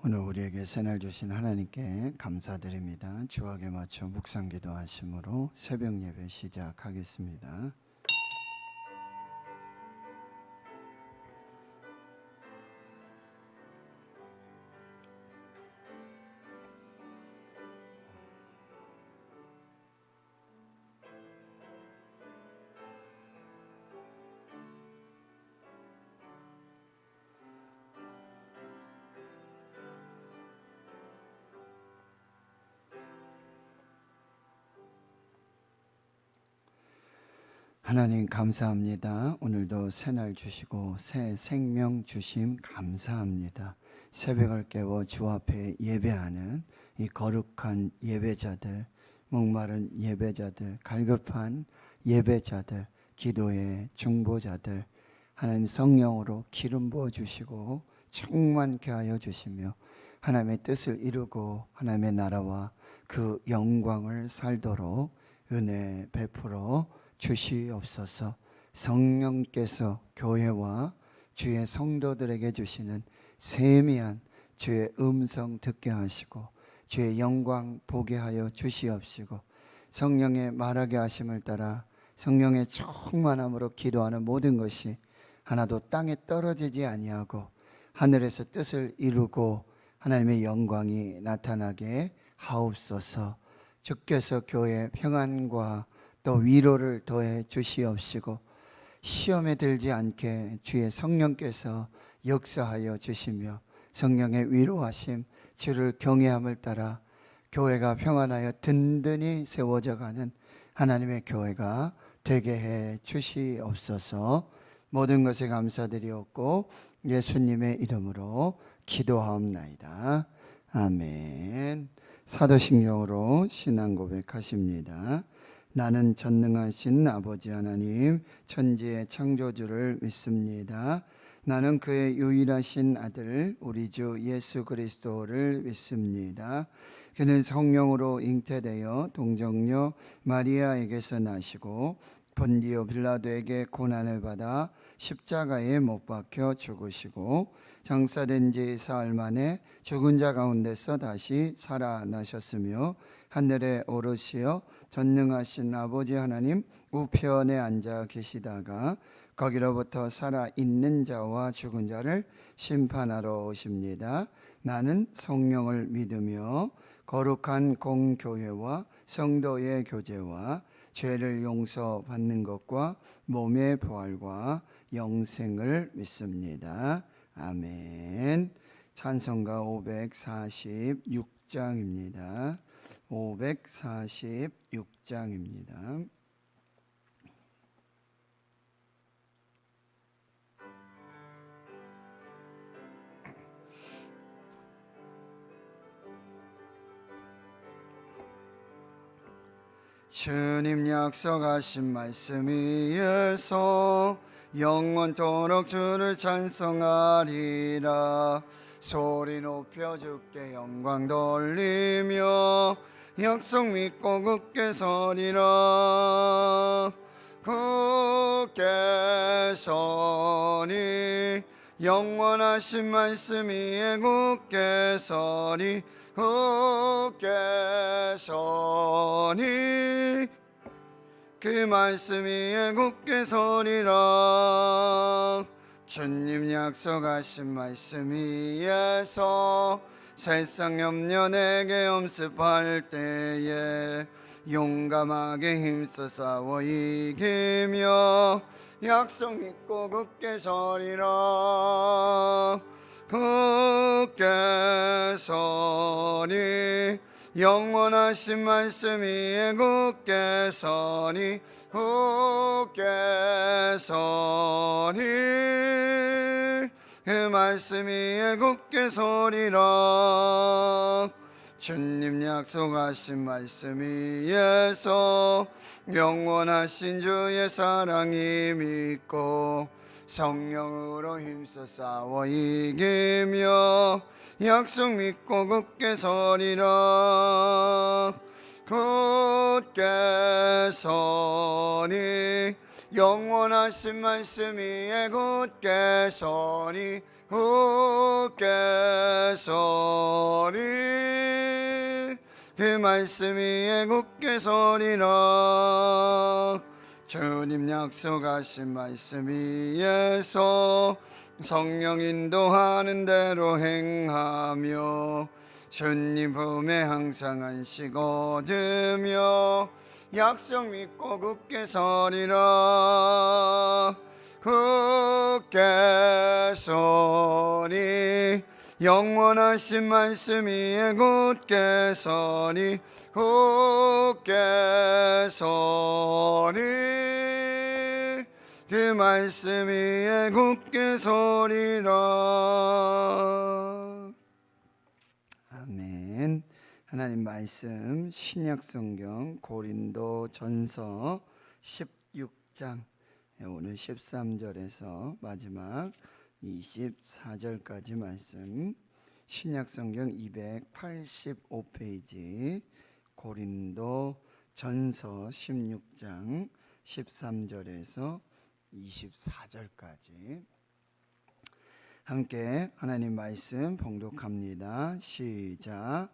오늘 우리에게 새날 주신 하나님께 감사드립니다. 주악에 맞춰 묵상 기도하심으로 새벽 예배 시작하겠습니다. 하나님 감사합니다. 오늘도 새날 주시고 새 생명 주심 감사합니다. 새벽을 깨워 주 앞에 예배하는 이 거룩한 예배자들, 목마른 예배자들, 갈급한 예배자들, 기도의 중보자들, 하나님 성령으로 기름 부어 주시고 충만케 하여 주시며 하나님의 뜻을 이루고 하나님의 나라와 그 영광을 살도록 은혜 베풀어 주시옵소서. 성령께서 교회와 주의 성도들에게 주시는 세미한 주의 음성 듣게 하시고 주의 영광 보게 하여 주시옵시고 성령의 말하게 하심을 따라 성령의 충만함으로 기도하는 모든 것이 하나도 땅에 떨어지지 아니하고 하늘에서 뜻을 이루고 하나님의 영광이 나타나게 하옵소서. 주께서 교회의 평안과 또 위로를 더해 주시옵시고 시험에 들지 않게 주의 성령께서 역사하여 주시며 성령의 위로하심 주를 경외함을 따라 교회가 평안하여 든든히 세워져 가는 하나님의 교회가 되게 해 주시옵소서. 모든 것에 감사드리옵고 예수님의 이름으로 기도하옵나이다. 아멘. 사도신경으로 신앙 고백하십니다. 나는 전능하신 아버지 하나님 천지의 창조주를 믿습니다. 나는 그의 유일하신 아들 우리 주 예수 그리스도를 믿습니다. 그는 성령으로 잉태되어 동정녀 마리아에게서 나시고 본디오 빌라도에게 고난을 받아 십자가에 못 박혀 죽으시고 장사된 지 사흘 만에 죽은 자 가운데서 다시 살아나셨으며 하늘에 오르시어 전능하신 아버지 하나님 우편에 앉아 계시다가 거기로부터 살아있는 자와 죽은 자를 심판하러 오십니다. 나는 성령을 믿으며 거룩한 공교회와 성도의 교제와 죄를 용서받는 것과 몸의 부활과 영생을 믿습니다. 아멘. 찬송가 546장입니다. 546장입니다. 주님 약속하신 말씀 위에서 영원토록 주를 찬송하리라. 소리 높여 주께 영광 돌리며 약속 믿고 굳게 서리라. 굳게 서리 영원하신 말씀 위에 굳게 서리. 굳게 서리 그 말씀 위에 굳게 서리라. 주님 약속하신 말씀 위에서 세상 염려 내게 엄습할 때에 용감하게 힘써 싸워 이기며 약속 믿고 굳게 서리라. 굳게 서리 영원하신 말씀 위에 굳게 서리. 굳게 서리 그 말씀 위에 굳게 서리라. 주님 약속하신 말씀 위에서 영원하신 주의 사랑이 믿고 성령으로 힘써 싸워 이기며 약속 믿고 굳게 서리라. 굳게 서리 영원하신 말씀이 굳게 서리 굳게 서리 그 말씀이 굳게 서리라. 주님 약속하신 말씀 위에서 성령 인도하는 대로 행하며 주님 품에 항상 안식 얻으며 약속 믿고 굳게 서리라. 굳게 서리 영원하신 말씀 위에 굳게 서리 굳게 서리 그 말씀 위에 굳게 서리라. 아멘. 하나님 말씀 신약성경 고린도전서 16장 오늘 13절에서 마지막 24절까지 말씀 신약성경 285페이지 고린도전서 16장 13절에서 24절까지 함께 하나님 말씀 봉독합니다. 시작.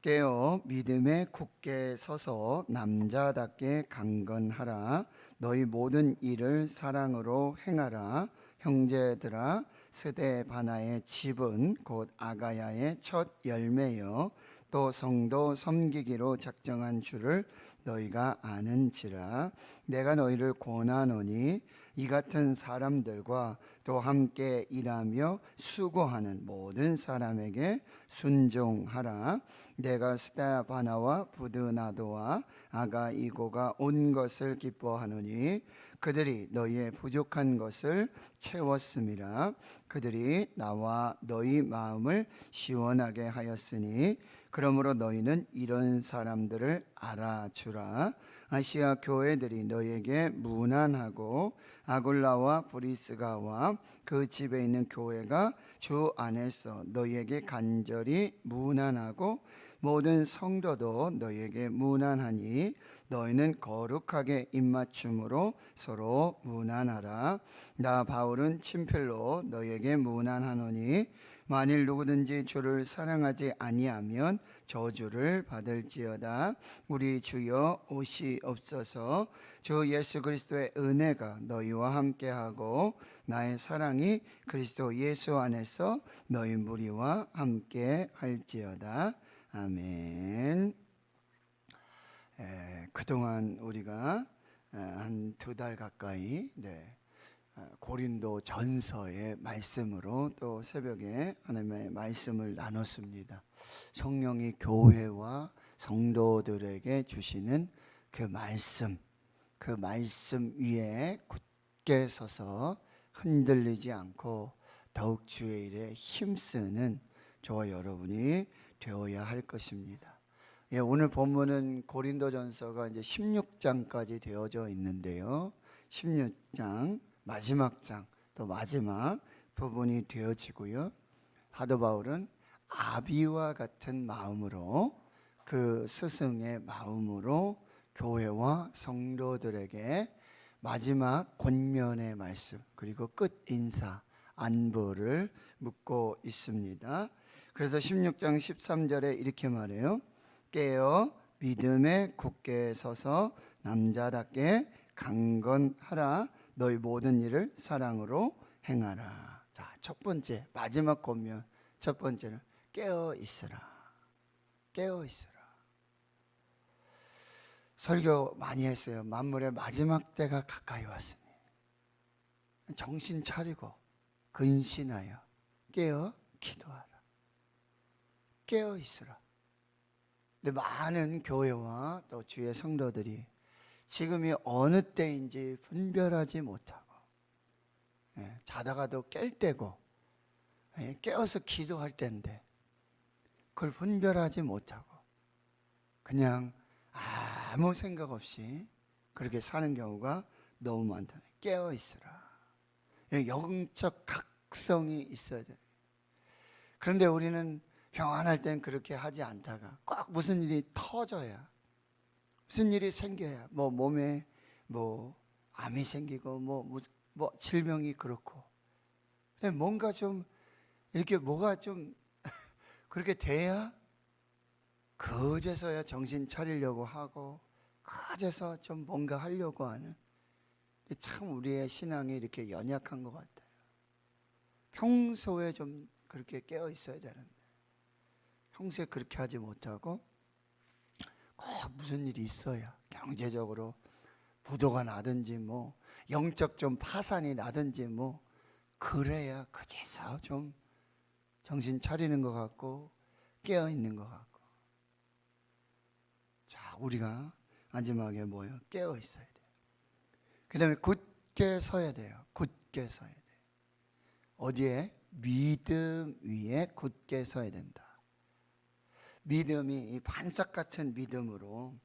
깨어 믿음에 굳게 서서 남자답게 강건하라. 너희 모든 일을 사랑으로 행하라. 형제들아, 스데바나의 집은 곧 아가야의 첫 열매여 또 성도 섬기기로 작정한 줄을 너희가 아는지라. 내가 너희를 권하노니 이 같은 사람들과 또 함께 일하며 수고하는 모든 사람에게 순종하라. 내가 스데바나와 부드나도와 아가이고가 온 것을 기뻐하노니 그들이 너희의 부족한 것을 채웠음이라. 그들이 나와 너희 마음을 시원하게 하였으니 그러므로 너희는 이런 사람들을 알아주라. 아시아 교회들이 너희에게 무난하고 아굴라와 브리스가와 그 집에 있는 교회가 주 안에서 너희에게 간절히 무난하고 모든 성도도 너희에게 무난하니 너희는 거룩하게 입맞춤으로 서로 무난하라. 나 바울은 친필로 너희에게 무난하노니 만일 누구든지 주를 사랑하지 아니하면 저주를 받을지어다. 우리 주여 오시옵소서. 주 예수 그리스도의 은혜가 너희와 함께하고 나의 사랑이 그리스도 예수 안에서 너희 무리와 함께 할지어다. 아멘. 그동안 우리가 한 2달 가까이 고린도 전서의 말씀으로 또 새벽에 하나님의 말씀을 나눴습니다. 성령이 교회와 성도들에게 주시는 그 말씀 위에 굳게 서서 흔들리지 않고 더욱 주의 일에 힘쓰는 저와 여러분이 되어야 할 것입니다. 오늘 본문은 고린도전서가 이제 16장까지 되어져 있는데요. 16장 마지막 장, 또 마지막 부분이 되어지고요. 사도 바울은 아비와 같은 마음으로 그 스승의 마음으로 교회와 성도들에게 마지막 권면의 말씀 그리고 끝 인사 안부를 묻고 있습니다. 그래서 16장 13절에 이렇게 말해요. 깨어 믿음에 굳게 서서 남자답게 강건하라. 너희 모든 일을 사랑으로 행하라. 자, 첫 번째 마지막 권면 첫 번째는 깨어 있으라. 깨어 있으라. 설교 많이 했어요. 만물의 마지막 때가 가까이 왔으니 정신 차리고 근신하여 깨어 기도하라. 깨어 있으라. 근데 많은 교회와 또 주의 성도들이 지금이 어느 때인지 분별하지 못하고 자다가도 깰 때고 깨어서 기도할 때인데 그걸 분별하지 못하고 그냥 아무 생각 없이 그렇게 사는 경우가 너무 많다. 깨어 있으라. 영적 각성이 있어야 돼. 그런데 우리는 평안할 땐 그렇게 하지 않다가 꼭 무슨 일이 터져야 무슨 일이 생겨야 몸에 암이 생기고 뭐 질병이 그렇고, 근데 뭔가 좀 이렇게 뭐가 좀 그렇게 돼야 그제서야 정신 차리려고 하고, 그제서 좀 뭔가 하려고 하는, 참 우리의 신앙이 이렇게 연약한 것 같아요. 평소에 좀 그렇게 깨어 있어야 되는데 평소에 그렇게 하지 못하고 꼭 무슨 일이 있어야, 경제적으로 부도가 나든지 뭐 영적 좀 파산이 나든지 뭐 그래야 그제서 좀 정신 차리는 것 같고 깨어 있는 것 같고. 자, 우리가 마지막에 뭐예요? 깨어 있어야 돼요. 그 다음에 굳게 서야 돼요. 굳게 서야 돼요. 어디에? 믿음 위에 굳게 서야 된다. 믿음이 이 반석 같은 믿음으로,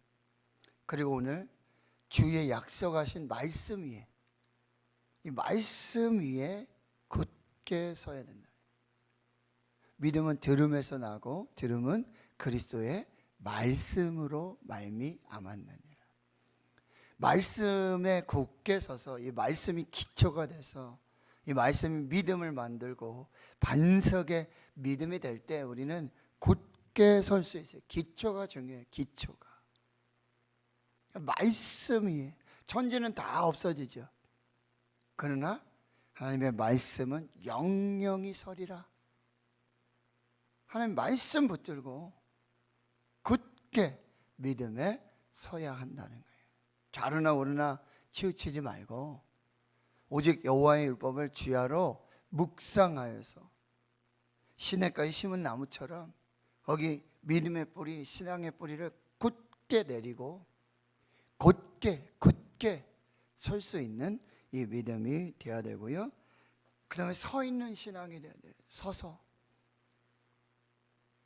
그리고 오늘 주의 약속하신 말씀 위에, 이 말씀 위에 굳게 서야 된다. 믿음은 들음에서 나고 들음은 그리스도의 말씀으로 말미암았느니라. 말씀에 굳게 서서 이 말씀이 기초가 돼서 이 말씀이 믿음을 만들고 반석의 믿음이 될 때 우리는 굳게 설 수 있어요. 기초가 중요해요. 기초가. 말씀이, 천지는 다 없어지죠. 그러나 하나님의 말씀은 영영이 서리라. 하나님 말씀 붙들고 굳게 믿음에 서야 한다는 거예요. 좌르나 우르나 치우치지 말고 오직 여호와의 율법을 주야로 묵상하여서 시냇가에 심은 나무처럼 거기 믿음의 뿌리, 신앙의 뿌리를 굳게 내리고 굳게 설 수 있는 이 믿음이 되어야 되고요. 그 다음에 서 있는 신앙이 되어야 돼요. 서서.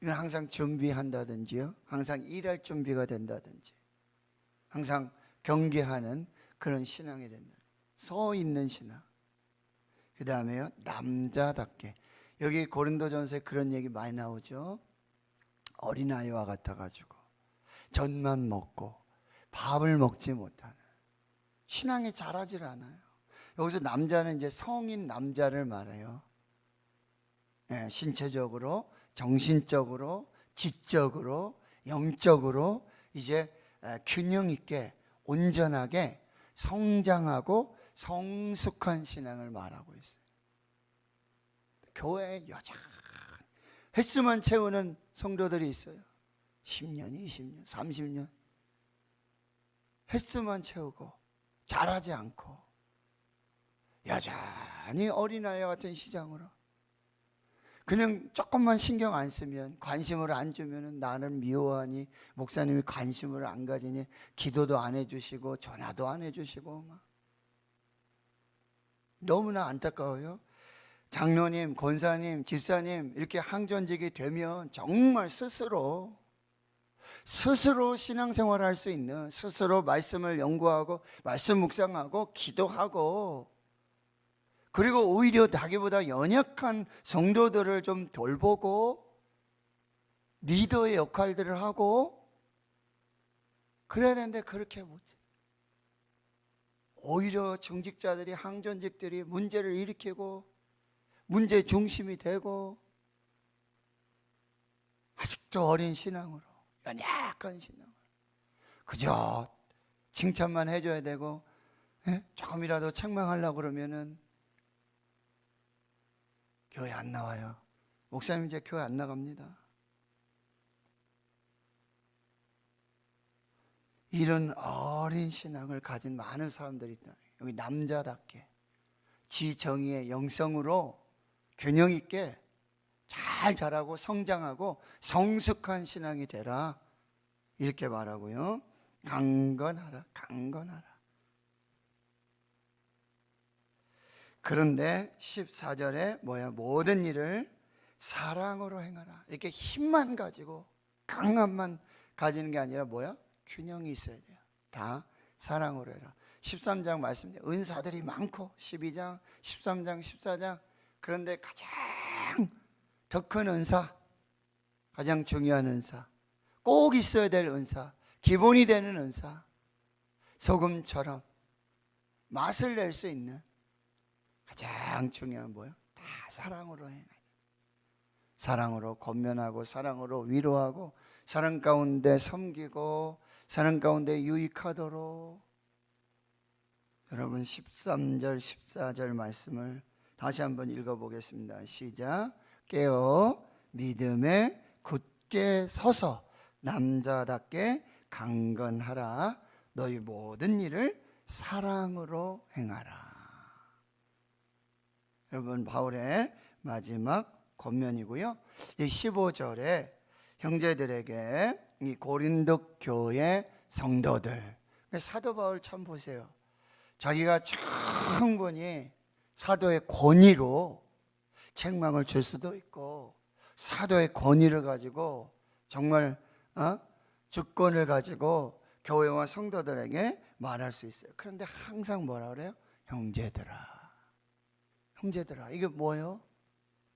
이건 항상 준비한다든지요, 항상 일할 준비가 된다든지, 항상 경계하는 그런 신앙이 된다. 서 있는 신앙. 그 다음에요, 남자답게. 여기 고린도전서에 그런 얘기 많이 나오죠. 어린아이와 같아가지고 젖만 먹고 밥을 먹지 못하는, 신앙이 자라질 않아요. 여기서 남자는 이제 성인 남자를 말해요. 신체적으로, 정신적으로, 지적으로, 영적으로 이제 균형 있게 온전하게 성장하고 성숙한 신앙을 말하고 있어요. 교회에 여전히 횟수만 채우는 성도들이 있어요. 10년, 20년, 30년 횟수만 채우고 자라지 않고 여전히 어린아이 같은 시장으로, 그냥 조금만 신경 안 쓰면, 관심을 안 주면 나는 미워하니, 목사님이 관심을 안 가지니 기도도 안 해주시고 전화도 안 해주시고 막. 너무나 안타까워요. 장로님, 권사님, 집사님 이렇게 항전직이 되면 정말 스스로 신앙생활을 할 수 있는, 스스로 말씀을 연구하고 말씀 묵상하고 기도하고, 그리고 오히려 자기보다 연약한 성도들을 좀 돌보고 리더의 역할들을 하고 그래야 되는데 그렇게 못해. 오히려 정직자들이, 항전직들이 문제를 일으키고 문제 중심이 되고, 아직도 어린 신앙으로, 연약한 신앙으로 그저 칭찬만 해줘야 되고, 조금이라도 책망하려고 그러면은 교회 안 나와요. 목사님 이제 교회 안 나갑니다. 이런 어린 신앙을 가진 많은 사람들이 있다. 여기 남자답게 지정의의 영성으로 균형 있게 잘 자라고 성장하고 성숙한 신앙이 되라, 이렇게 말하고요. 강건하라. 그런데 14절에 모든 일을 사랑으로 행하라. 이렇게 힘만 가지고 강함만 가지는 게 아니라 균형이 있어야 돼요. 다 사랑으로 해라. 13장 말씀이에요. 은사들이 많고 12장, 13장, 14장. 그런데 가장 더 큰 은사, 가장 중요한 은사, 꼭 있어야 될 은사, 기본이 되는 은사, 소금처럼 맛을 낼 수 있는 가장 중요한 뭐예요? 다 사랑으로 행하는, 사랑으로 권면하고 사랑으로 위로하고 사랑 가운데 섬기고 사랑 가운데 유익하도록. 여러분 13절 14절 말씀을 다시 한번 읽어보겠습니다. 시작. 깨어 믿음에 굳게 서서 남자답게 강건하라. 너희 모든 일을 사랑으로 행하라. 여러분 바울의 마지막 권면이고요. 이 15절에 형제들에게 이 고린도 교회 성도들, 사도 바울 참 보세요. 자기가 충분히 사도의 권위로 책망을 줄 수도 있고 사도의 권위를 가지고 정말 주권을 가지고 교회와 성도들에게 말할 수 있어요. 그런데 항상 뭐라 그래요? 형제들아, 형제들아. 이게 뭐예요?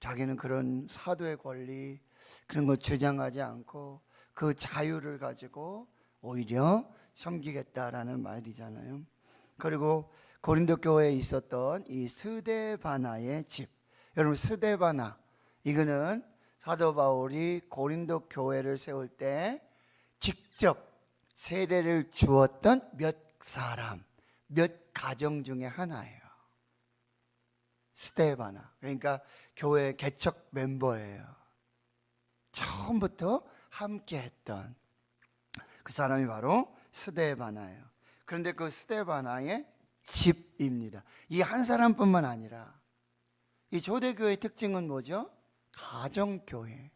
자기는 그런 사도의 권리 그런 거 주장하지 않고 그 자유를 가지고 오히려 섬기겠다라는 말이잖아요. 그리고 고린도 교회에 있었던 이 스데바나의 집, 여러분 스데바나, 이거는 사도 바울이 고린도 교회를 세울 때 직접 세례를 주었던 몇 사람, 몇 가정 중에 하나예요. 스데바나, 그러니까 교회 개척 멤버예요. 처음부터 함께 했던 그 사람이 바로 스데바나예요. 그런데 그 스데바나의 집입니다. 이 한 사람뿐만 아니라 이 초대교회의 특징은 뭐죠? 가정교회.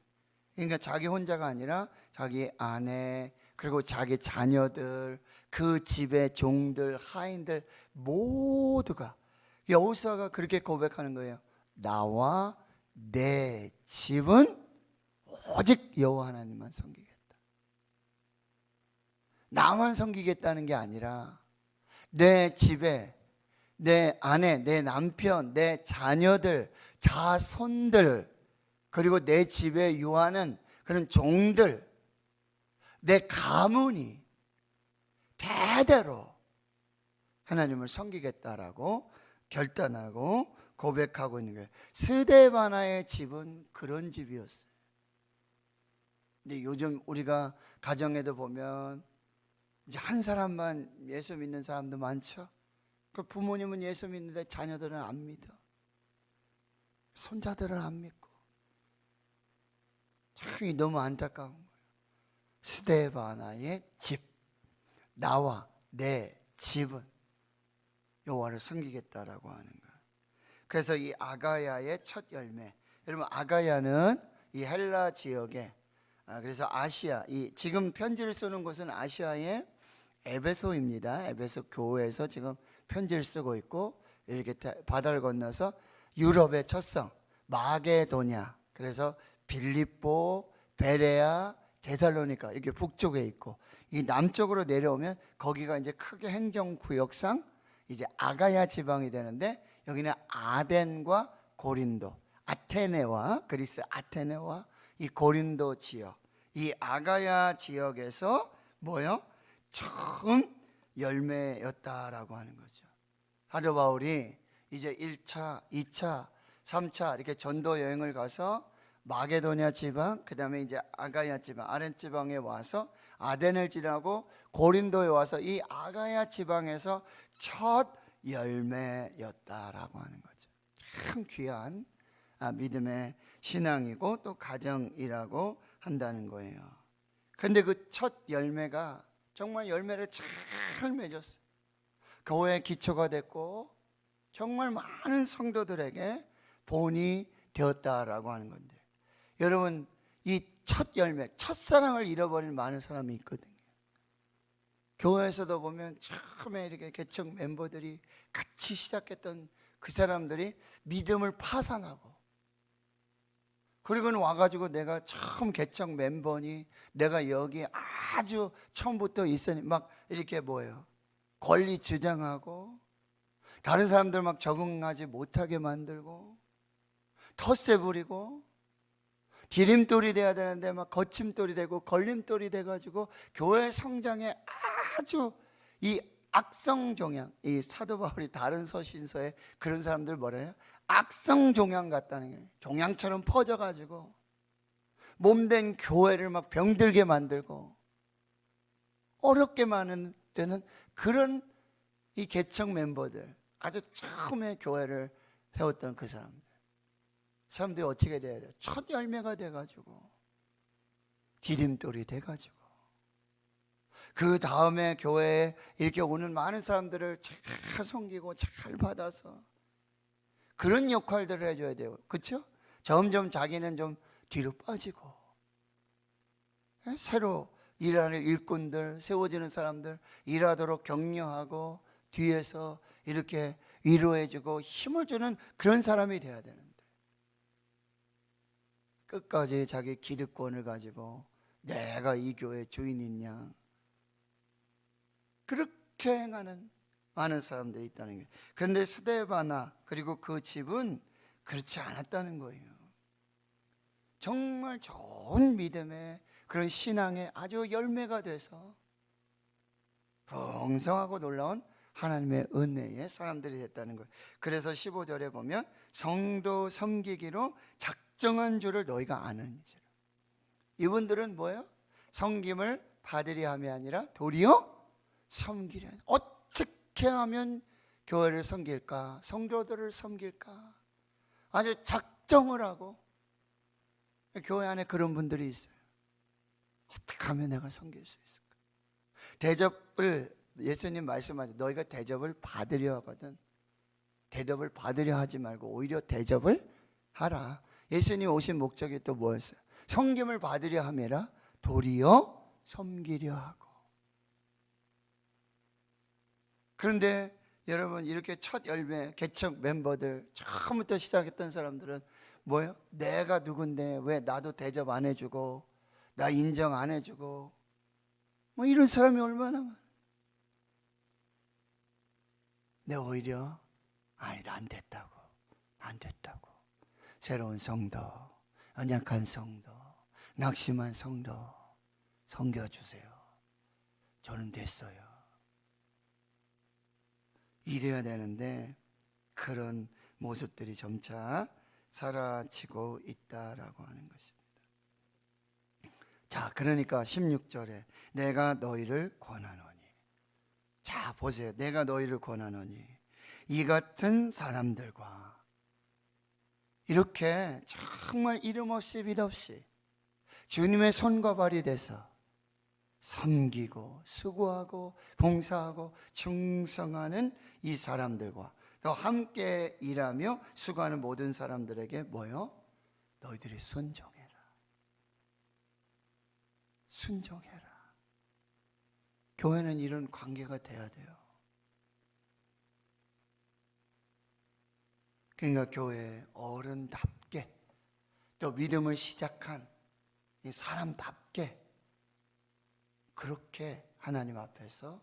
그러니까 자기 혼자가 아니라 자기 아내 그리고 자기 자녀들, 그 집의 종들, 하인들 모두가, 여호수아가 그렇게 고백하는 거예요. 나와 내 집은 오직 여호와 하나님만 섬기겠다. 나만 섬기겠다는 게 아니라 내 집에 내 아내, 내 남편, 내 자녀들, 자손들, 그리고 내 집에 유하는 그런 종들, 내 가문이 대대로 하나님을 섬기겠다라고 결단하고 고백하고 있는 거예요. 스데바나의 집은 그런 집이었어요. 근데 요즘 우리가 가정에도 보면 이제 한 사람만 예수 믿는 사람도 많죠. 그 부모님은 예수 믿는데 자녀들은 안 믿어. 손자들은 안 믿고. 참 너무 안타까운 거예요. 스데바나의 집, 나와 내 집은 여호와를 섬기겠다라고 하는 거예요. 그래서 이 아가야의 첫 열매, 여러분 아가야는 이 헬라 지역에, 그래서 아시아, 이 지금 편지를 쓰는 곳은 아시아의 에베소입니다. 에베소 교회에서 지금 편지를 쓰고 있고, 이렇게 바다를 건너서 유럽의 첫 성 마게도냐, 그래서 빌립보, 베레아, 데살로니가 이렇게 북쪽에 있고, 이 남쪽으로 내려오면 거기가 이제 크게 행정구역상 이제 아가야 지방이 되는데, 여기는 아덴과 고린도, 아테네와 그리스 아테네와 이 고린도 지역, 이 아가야 지역에서 뭐요? 처음 열매였다라고 하는 거죠. 사도 바울이 이제 1차, 2차, 3차 이렇게 전도 여행을 가서 마게도냐 지방, 그 다음에 이제 아가야 지방, 아렌 지방에 와서 아덴을 지나고 고린도에 와서 이 아가야 지방에서 첫 열매였다라고 하는 거죠. 참 귀한 믿음의 신앙이고 또 가정이라고 한다는 거예요. 그런데 그 첫 열매가 정말 열매를 잘 맺었어요. 교회의 기초가 됐고 정말 많은 성도들에게 본이 되었다라고 하는 건데, 여러분 이 첫 열매, 첫사랑을 잃어버린 많은 사람이 있거든요. 교회에서도 보면 처음에 이렇게 개척 멤버들이 같이 시작했던 그 사람들이 믿음을 파산하고, 그리고는 와가지고 내가 처음 개척 멤버니, 내가 여기 아주 처음부터 있으니 막 이렇게 뭐예요? 권리 주장하고 다른 사람들 막 적응하지 못하게 만들고 텃세 부리고 디딤돌이 돼야 되는데 막 거침돌이 되고 걸림돌이 돼가지고 교회 성장에 아주 이 악성종양, 이 사도 바울이 다른 서신서에 그런 사람들 뭐라 해요? 악성종양 같다는 게, 종양처럼 퍼져가지고 몸된 교회를 막 병들게 만들고 어렵게 많은 때는 그런 이 개척 멤버들, 아주 처음에 교회를 세웠던 그 사람들이 어떻게 돼야 돼요? 첫 열매가 돼가지고 디딤돌이 돼가지고 그 다음에 교회에 이렇게 오는 많은 사람들을 잘 섬기고 잘 받아서 그런 역할들을 해줘야 돼요. 그렇죠? 점점 자기는 좀 뒤로 빠지고 새로 일하는 일꾼들, 세워지는 사람들 일하도록 격려하고 뒤에서 이렇게 위로해주고 힘을 주는 그런 사람이 돼야 되는데 끝까지 자기 기득권을 가지고 내가 이 교회 주인인 양 그렇게 행하는 많은 사람들이 있다는 거예요. 그런데 스데바나 그리고 그 집은 그렇지 않았다는 거예요. 정말 좋은 믿음의 그런 신앙의 아주 열매가 돼서 풍성하고 놀라운 하나님의 은혜의 사람들이 됐다는 거예요. 그래서 15절에 보면 성도 섬기기로 작정한 줄을 너희가 아느니라. 이분들은 뭐예요? 섬김을 받으려 함이 아니라 도리어 섬기려. 어떻게 하면 교회를 섬길까? 성도들을 섬길까? 아주 작정을 하고 교회 안에 그런 분들이 있어요. 어떻게 하면 내가 섬길 수 있을까? 대접을 예수님 말씀하죠. 너희가 대접을 받으려 하거든. 대접을 받으려 하지 말고 오히려 대접을 하라. 예수님 오신 목적이 또 뭐였어요? 섬김을 받으려 함이라 도리어 섬기려 하고. 그런데 여러분 이렇게 첫 열매 개척 멤버들 처음부터 시작했던 사람들은 뭐예요? 내가 누군데 왜 나도 대접 안 해주고 나 인정 안 해주고 뭐 이런 사람이 얼마나 많아. 내가 오히려 아니 난 됐다고 새로운 성도, 언약한 성도, 낙심한 성도 섬겨주세요. 저는 됐어요. 이래야 되는데 그런 모습들이 점차 사라지고 있다라고 하는 것입니다. 자, 그러니까 16절에 내가 너희를 권하노니. 자, 보세요. 내가 너희를 권하노니 이 같은 사람들과 이렇게 정말 이름 없이 빛 없이 주님의 손과 발이 돼서 섬기고 수고하고 봉사하고 충성하는 이 사람들과 또 함께 일하며 수고하는 모든 사람들에게 뭐요? 너희들이 순종해라. 순종해라. 교회는 이런 관계가 돼야 돼요. 그러니까 교회 어른답게 또 믿음을 시작한 이 사람답게 그렇게 하나님 앞에서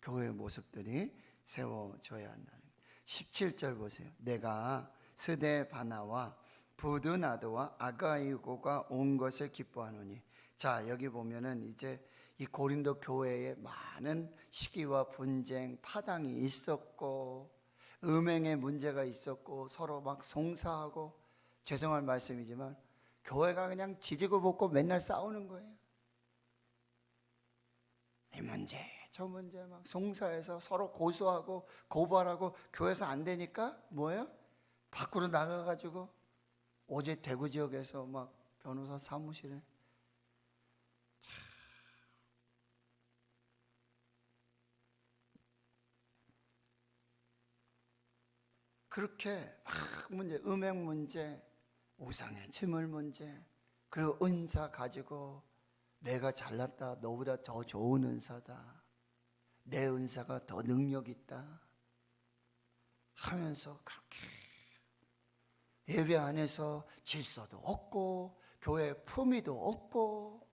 교회의 모습들이 세워져야 한다는 거예요. 17절 보세요. 내가 스데바나와 부드나도와 아가이고가 온 것을 기뻐하노니. 자, 여기 보면은 이제 이 고린도 교회에 많은 시기와 분쟁, 파당이 있었고 음행의 문제가 있었고 서로 막 송사하고 죄송한 말씀이지만 교회가 그냥 지지고 볶고 맨날 싸우는 거예요. 이 문제 저 문제 막 송사해서 서로 고소하고 고발하고 교회에서 안 되니까 뭐예요? 밖으로 나가가지고 어제 대구 지역에서 막 변호사 사무실에 그렇게 막 문제, 음행 문제, 우상의 춤을 문제, 그리고 은사 가지고 내가 잘났다, 너보다 더 좋은 은사다, 내 은사가 더 능력 있다 하면서 그렇게 예배 안에서 질서도 없고 교회 품위도 없고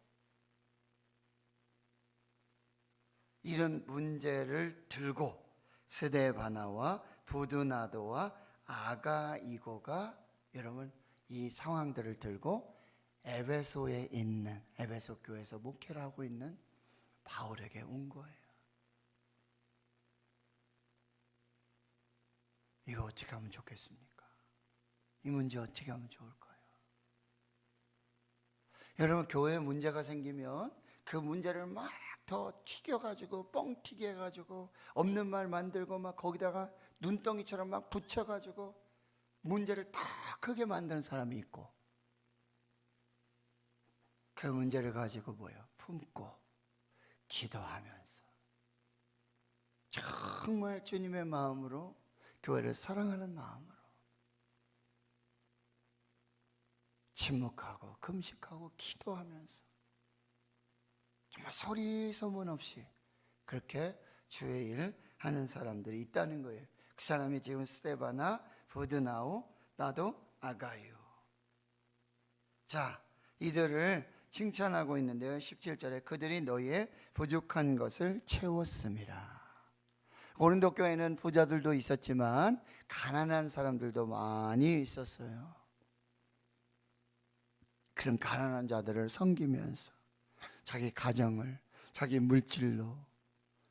이런 문제를 들고 스데바나와 부드나도와 아가이고가 여러분 이 상황들을 들고 에베소에 있는 에베소 교회에서 목회를 하고 있는 바울에게 온 거예요. 어떻게 하면 좋겠습니까? 이 문제 어떻게 하면 좋을까요? 여러분, 교회에 문제가 생기면 그 문제를 막 더 튀겨가지고 뻥튀기 해가지고 없는 말 만들고 막 거기다가 눈덩이처럼 막 붙여가지고 문제를 더 크게 만드는 사람이 있고, 그 문제를 가지고 품고 기도하면서 정말 주님의 마음으로 교회를 사랑하는 마음으로 침묵하고 금식하고 기도하면서 정말 소리 소문 없이 그렇게 주의 일 하는 사람들이 있다는 거예요. 그 사람이 지금 스데바나, 부드나우, 나도 아가유. 자, 이들을 칭찬하고 있는데요. 17절에 그들이 너희의 부족한 것을 채웠습니다. 고린도 교회는 부자들도 있었지만 가난한 사람들도 많이 있었어요. 그런 가난한 자들을 섬기면서 자기 가정을 자기 물질로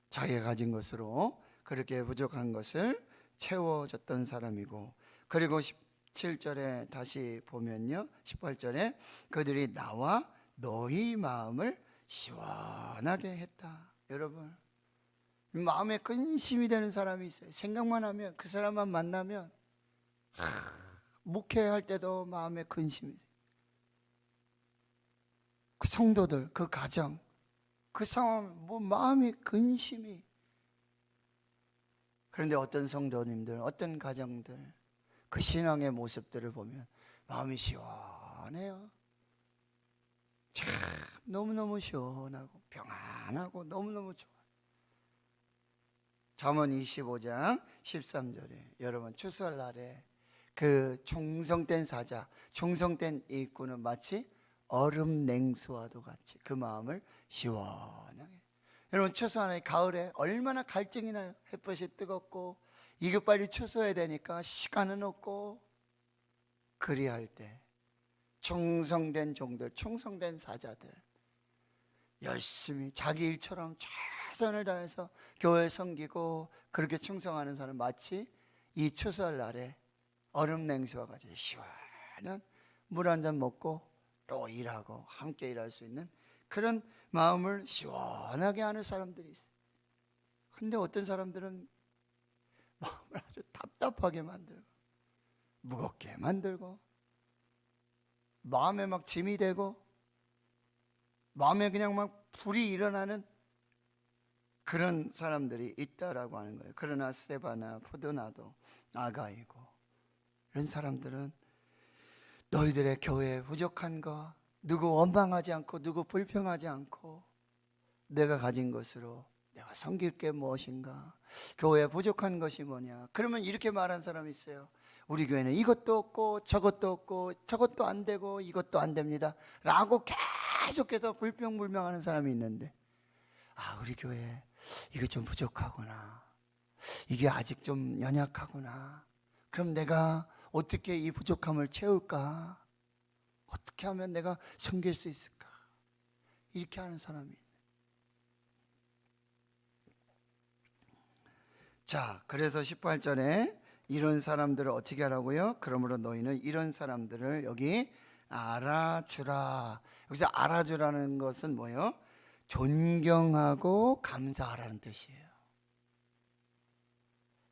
자기가 가진 것으로 그렇게 부족한 것을 채워줬던 사람이고, 그리고 17절에 다시 보면요, 18절에 그들이 나와 너희 마음을 시원하게 했다. 여러분, 마음에 근심이 되는 사람이 있어요. 생각만 하면, 그 사람만 만나면 목회할 때도 마음에 근심이 돼요. 그 성도들, 그 가정, 그 상황, 마음이 근심이. 그런데 어떤 성도님들, 어떤 가정들, 그 신앙의 모습들을 보면 마음이 시원해요. 참 너무너무 시원하고 평안하고 너무너무 좋아요. 잠언 25장 13절에 여러분, 추수할 날에 그 충성된 사자, 충성된 일꾼은 마치 얼음 냉수와도 같이 그 마음을 시원하게. 여러분, 추수하는 가을에 얼마나 갈증이 나요. 햇볕이 뜨겁고 이거 빨리 추수해야 되니까 시간은 없고, 그리할 때 충성된 종들, 충성된 사자들 열심히 자기 일처럼 최선을 다해서 교회 섬기고 그렇게 충성하는 사람, 마치 이 추수할 날에 얼음 냉수와 같이 시원한 물 한 잔 먹고 또 일하고 함께 일할 수 있는 그런 마음을 시원하게 하는 사람들이 있어요. 근데 어떤 사람들은 마음을 아주 답답하게 만들고 무겁게 만들고 마음에 막 짐이 되고 마음에 그냥 막 불이 일어나는 그런 사람들이 있다라고 하는 거예요. 그러나 스데바나, 부드나도, 아가이고, 이런 사람들은 너희들의 교회에 부족한 거, 누구 원망하지 않고 누구 불평하지 않고 내가 가진 것으로 내가 섬길 게 무엇인가, 교회에 부족한 것이 뭐냐. 그러면 이렇게 말한 사람이 있어요. 우리 교회는 이것도 없고 저것도 없고 저것도 안 되고 이것도 안 됩니다 라고 계속해서 불평불명하는 사람이 있는데, 우리 교회 이게 좀 부족하구나, 이게 아직 좀 연약하구나, 그럼 내가 어떻게 이 부족함을 채울까, 어떻게 하면 내가 섬길 수 있을까, 이렇게 하는 사람이 있네. 자, 그래서 18절에 이런 사람들을 어떻게 하라고요? 그러므로 너희는 이런 사람들을 여기 알아주라. 여기서 알아주라는 것은 뭐예요? 존경하고 감사하라는 뜻이에요.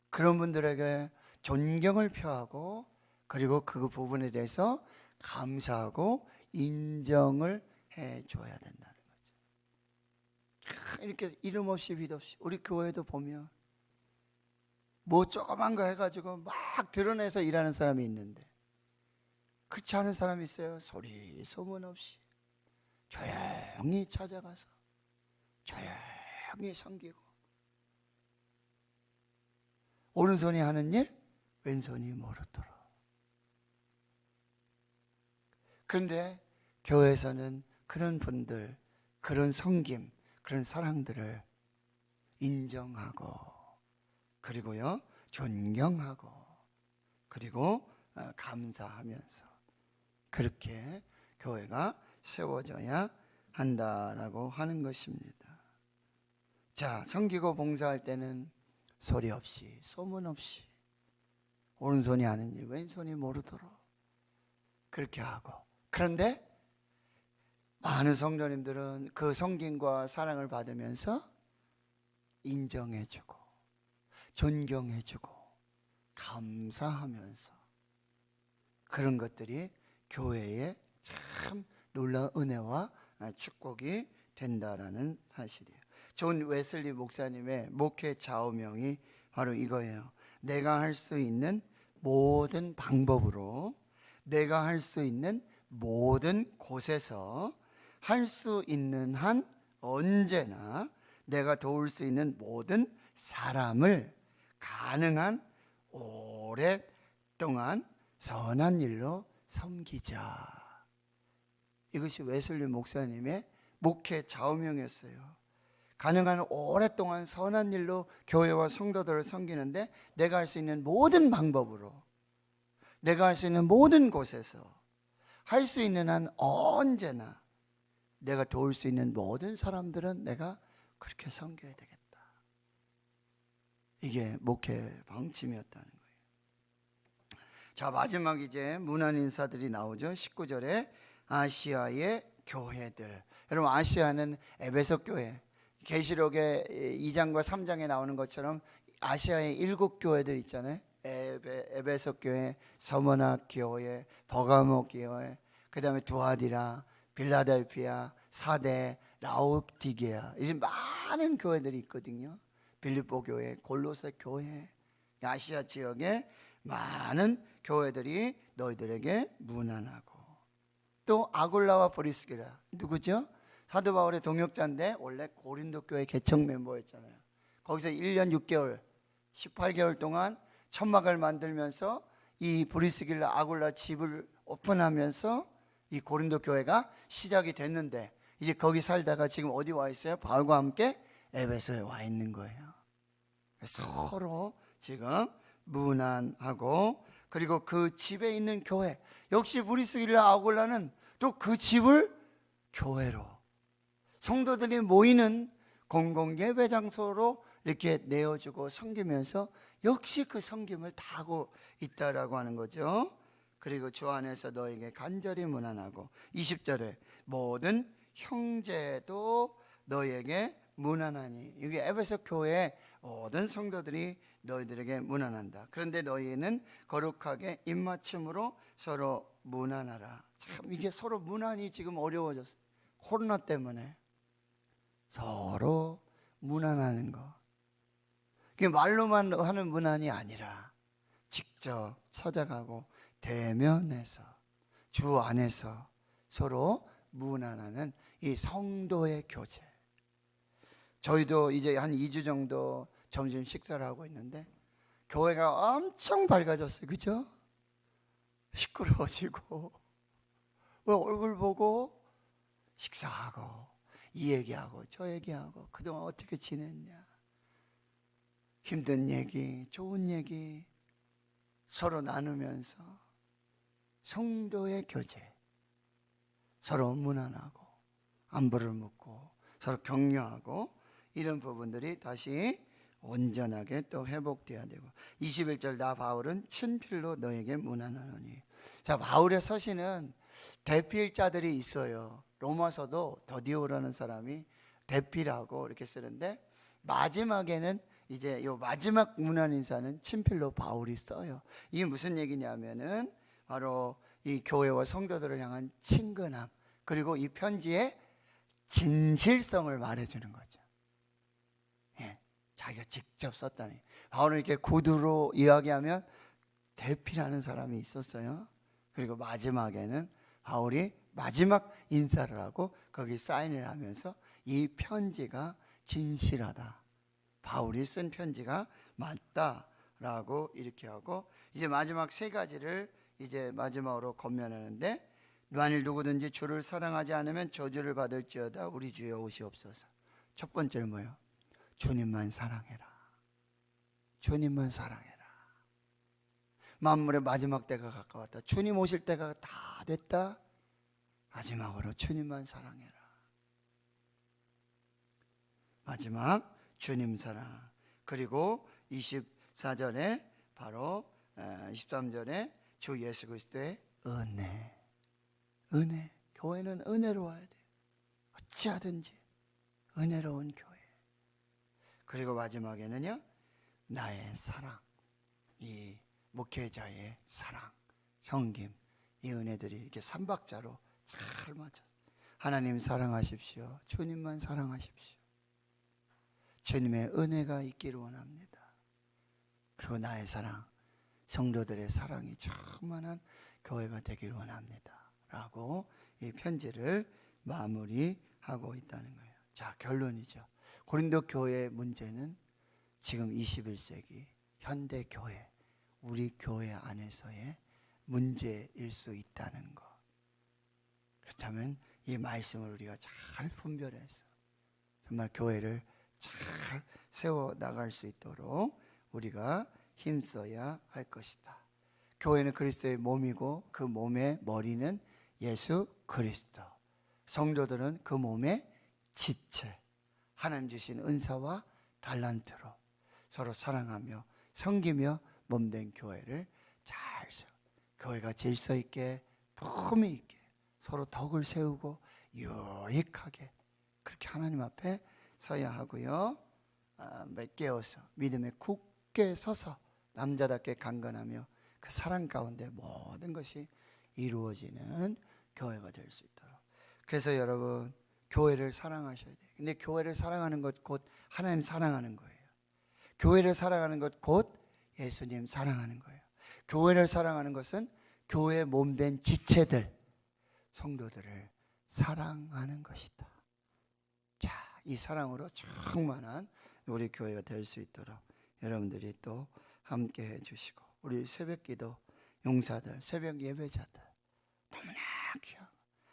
그런 분들에게 존경을 표하고 그리고 그 부분에 대해서 감사하고 인정을 해줘야 된다는 거죠. 이렇게 이름 없이 빛 없이 우리 교회도 보면 뭐 조그만 거 해가지고 막 드러내서 일하는 사람이 있는데, 그렇지 않은 사람이 있어요. 소리 소문 없이 조용히 찾아가서 조용히 섬기고, 오른손이 하는 일 왼손이 모르도록. 그런데 교회에서는 그런 분들, 그런 섬김, 그런 사랑들을 인정하고 그리고요 존경하고 그리고 감사하면서 그렇게 교회가 세워져야 한다라고 하는 것입니다. 자, 섬기고 봉사할 때는 소리 없이 소문 없이 오른손이 아는 일 왼손이 모르도록 그렇게 하고, 그런데 많은 성도님들은 그 섬김과 사랑을 받으면서 인정해주고 존경해주고 감사하면서 그런 것들이 교회에 참 놀라운 은혜와 축복이 된다라는 사실이에요. 존 웨슬리 목사님의 목회 좌우명이 바로 이거예요. 내가 할 수 있는 모든 방법으로, 내가 할 수 있는 모든 곳에서, 할 수 있는 한 언제나 내가 도울 수 있는 모든 사람을 가능한 오랫동안 선한 일로 섬기자. 이것이 웨슬리 목사님의 목회 좌우명이었어요. 가능한 오랫동안 선한 일로 교회와 성도들을 섬기는데, 내가 할 수 있는 모든 방법으로, 내가 할 수 있는 모든 곳에서, 할 수 있는 한 언제나 내가 도울 수 있는 모든 사람들은 내가 그렇게 섬겨야 되겠다. 이게 목회 방침이었다는 거예요. 자, 마지막 이제 문안 인사들이 나오죠. 19절에 아시아의 교회들. 여러분, 아시아는 에베소 교회, 계시록의 2장과 3장에 나오는 것처럼 아시아의 7교회들 있잖아요. 에베소 교회, 서머나 교회, 버가모 교회, 그 다음에 두아디라, 빌라델피아, 사대, 라오디게아, 이런 많은 교회들이 있거든요. 빌립보 교회, 골로새 교회, 아시아 지역에 많은 교회들이 너희들에게 문안하고, 또 아굴라와 브리스기라, 누구죠? 사도 바울의 동역자인데 원래 고린도 교회 개척 멤버였잖아요. 거기서 1년 6개월 18개월 동안 천막을 만들면서 이 브리스길라 아굴라 집을 오픈하면서 이 고린도 교회가 시작이 됐는데, 이제 거기 살다가 지금 어디 와 있어요? 바울과 함께 에베소에 와 있는 거예요. 서로 지금 문안하고, 그리고 그 집에 있는 교회, 역시 브리스길라 아굴라는 또 그 집을 교회로, 성도들이 모이는 공공예배 장소로 이렇게 내어주고 섬기면서 역시 그 섬김을 다 하고 있다라고 하는 거죠. 그리고 주 안에서 너에게 간절히 문안하고, 20절에 모든 형제도 너에게 문안하니, 이게 에베소 교회 모든 성도들이 너희들에게 문안한다. 그런데 너희는 거룩하게 입맞춤으로 서로 문안하라. 참 이게 서로 문안이 지금 어려워졌어요. 코로나 때문에 서로 문안하는 거, 그게 말로만 하는 문안이 아니라 직접 찾아가고 대면해서 주 안에서 서로 문안하는 이 성도의 교제. 저희도 이제 한 2주 정도 점심 식사를 하고 있는데 교회가 엄청 밝아졌어요. 그죠? 시끄러워지고 얼굴 보고 식사하고 이 얘기하고 저 얘기하고 그동안 어떻게 지냈냐, 힘든 얘기, 좋은 얘기 서로 나누면서 성도의 교제, 서로 문안하고 안부를 묻고 서로 격려하고, 이런 부분들이 다시 온전하게 또 회복되어야 되고, 21절 나 바울은 친필로 너에게 문안하노니. 자, 바울의 서신은 대필자들이 있어요. 로마서도 더디오라는 사람이 대필하고 이렇게 쓰는데, 마지막에는 이제 요 마지막 문안 인사는 친필로 바울이 써요. 이게 무슨 얘기냐면은 바로 이 교회와 성도들을 향한 친근함, 그리고 이 편지의 진실성을 말해주는 거죠. 예, 자기가 직접 썼다니. 바울은 이렇게 구두로 이야기하면 대필하는 사람이 있었어요. 그리고 마지막에는 바울이 마지막 인사를 하고 거기 사인을 하면서 이 편지가 진실하다, 바울이 쓴 편지가 맞다라고 이렇게 하고, 이제 마지막 세 가지를 이제 마지막으로 권면하는데, 만일 누구든지 주를 사랑하지 않으면 저주를 받을지어다 우리 주여 오시옵소서. 첫 번째는 뭐예요? 주님만 사랑해라. 주님만 사랑해라. 만물의 마지막 때가 가까웠다. 주님 오실 때가 다 됐다. 마지막으로 주님만 사랑해라. 마지막 주님 사랑. 그리고 24절에 바로 23절에 주 예수 그리스도의 은혜. 교회는 은혜로워야 돼요. 어찌하든지 은혜로운 교회. 그리고 마지막에는요, 나의 사랑, 이 목회자의 사랑, 섬김, 이 은혜들이 이렇게 삼박자로 잘 맞춰서 하나님 사랑하십시오. 주님만 사랑하십시오. 주님의 은혜가 있기를 원합니다. 그리고 나의 사랑, 성도들의 사랑이 충만한 교회가 되기를 원합니다. 라고 이 편지를 마무리하고 있다는 거예요. 자, 결론이죠. 고린도 교회의 문제는 지금 21세기 현대 교회, 우리 교회 안에서의 문제일 수 있다는 것. 그렇다면 이 말씀을 우리가 잘 분별해서 정말 교회를 잘 세워 나갈 수 있도록 우리가 힘써야 할 것이다. 교회는 그리스도의 몸이고 그 몸의 머리는 예수 그리스도. 성도들은 그 몸의 지체, 하나님 주신 은사와 달란트로 서로 사랑하며 섬기며 몸된 교회를 잘 세워. 교회가 질서 있게 품위 있게 서로 덕을 세우고 유익하게 그렇게 하나님 앞에 서야 하고요. 깨어서 믿음에 굳게 서서 남자답게 강건하며 그 사랑 가운데 모든 것이 이루어지는 교회가 될 수 있도록. 그래서 여러분, 교회를 사랑하셔야 돼요. 근데 교회를 사랑하는 것 곧 하나님 사랑하는 거예요. 교회를 사랑하는 것 곧 예수님 사랑하는 거예요. 교회를 사랑하는 것은 교회 몸된 지체들, 성도들을 사랑하는 것이다. 자, 이 사랑으로 충만한 우리 교회가 될 수 있도록 여러분들이 또 함께 해주시고, 우리 새벽기도 용사들, 새벽 예배자들 너무나 귀하고,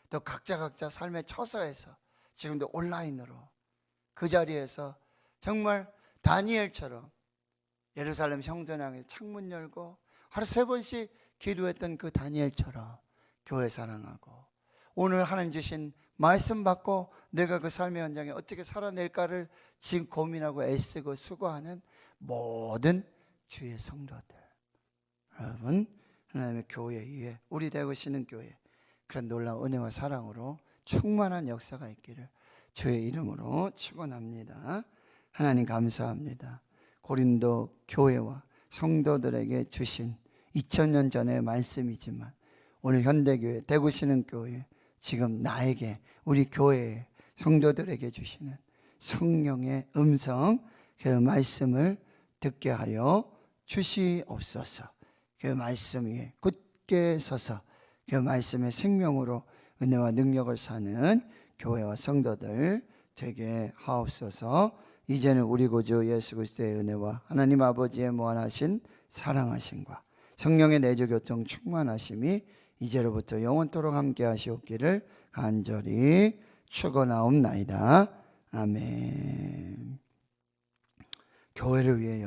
또 각자 삶의 처소에서 지금도 온라인으로 그 자리에서 정말 다니엘처럼 예루살렘 성전 향해 창문 열고 하루 3번씩 기도했던 그 다니엘처럼 교회 사랑하고, 오늘 하나님 주신 말씀 받고 내가 그 삶의 현장에 어떻게 살아낼까를 지금 고민하고 애쓰고 수고하는 모든 주의 성도들, 여러분, 하나님의 교회 위에 우리 되시는 교회, 그런 놀라운 은혜와 사랑으로 충만한 역사가 있기를 주의 이름으로 축원합니다. 하나님 감사합니다. 고린도 교회와 성도들에게 주신 2000년 전의 말씀이지만 오늘 현대교회, 대구시는 교회, 지금 나에게, 우리 교회의 성도들에게 주시는 성령의 음성, 그 말씀을 듣게 하여 주시옵소서. 그 말씀 위에 굳게 서서 그 말씀의 생명으로 은혜와 능력을 사는 교회와 성도들 되게 하옵소서. 이제는 우리 구주 예수 그리스도의 은혜와 하나님 아버지의 무한하신 사랑하심과 성령의 내주 교통 충만하심이 이제로부터 영원토록 함께 하시옵기를 간절히 축원하옵나이다. 아멘. 교회를 위해 여러분